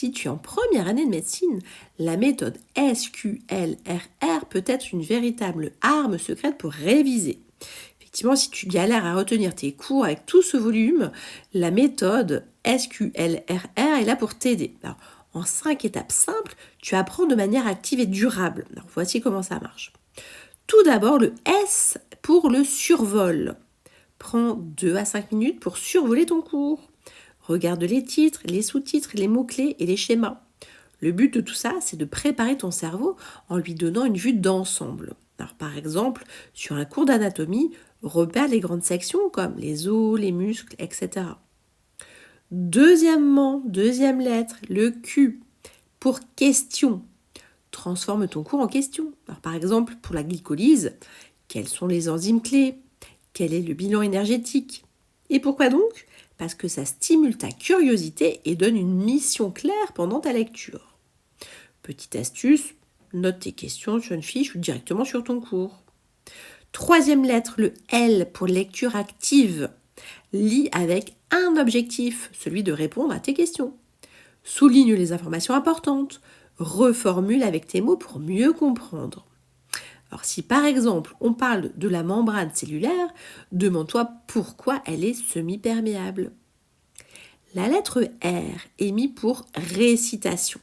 Si tu es en première année de médecine, la méthode SQLRR peut être une véritable arme secrète pour réviser. Effectivement, si tu galères à retenir tes cours avec tout ce volume, la méthode SQLRR est là pour t'aider. Alors, en 5 étapes simples, tu apprends de manière active et durable. Alors, voici comment ça marche. Tout d'abord, le S pour le survol. Prends 2 à 5 minutes pour survoler ton cours. Regarde les titres, les sous-titres, les mots-clés et les schémas. Le but de tout ça, c'est de préparer ton cerveau en lui donnant une vue d'ensemble. Alors, par exemple, sur un cours d'anatomie, repère les grandes sections comme les os, les muscles, etc. Deuxième lettre, le Q pour question. Transforme ton cours en question. Alors, par exemple, pour la glycolyse, quelles sont les enzymes clés? Quel est le bilan énergétique? Et pourquoi donc? Parce que ça stimule ta curiosité et donne une mission claire pendant ta lecture. Petite astuce, note tes questions sur une fiche ou directement sur ton cours. Troisième lettre, le L pour lecture active. Lis avec un objectif, celui de répondre à tes questions. Souligne les informations importantes. Reformule avec tes mots pour mieux comprendre. Alors si par exemple on parle de la membrane cellulaire, demande-toi pourquoi elle est semi-perméable. La lettre R est mise pour récitation.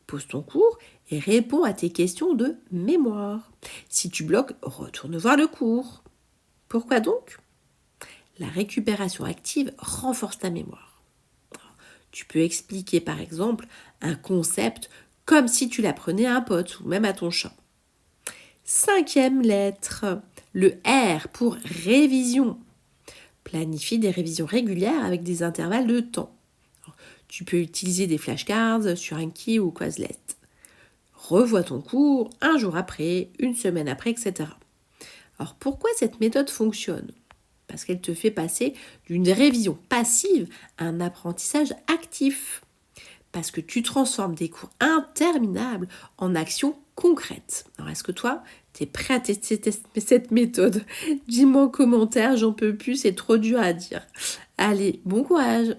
Pose ton cours et réponds à tes questions de mémoire. Si tu bloques, retourne voir le cours. Pourquoi donc? La récupération active renforce ta mémoire. Tu peux expliquer par exemple un concept comme si tu l'apprenais à un pote ou même à ton chat. Cinquième lettre, le R pour révision. Planifie des révisions régulières avec des intervalles de temps. Tu peux utiliser des flashcards sur Anki ou Quizlet. Revois ton cours un jour après, une semaine après, etc. Alors pourquoi cette méthode fonctionne? Parce qu'elle te fait passer d'une révision passive à un apprentissage actif. Parce que tu transformes des cours interminables en actions concrètes. Alors est-ce que toi, tu es prêt à tester cette méthode? Dis-moi en commentaire, j'en peux plus, c'est trop dur à dire. Allez, bon courage!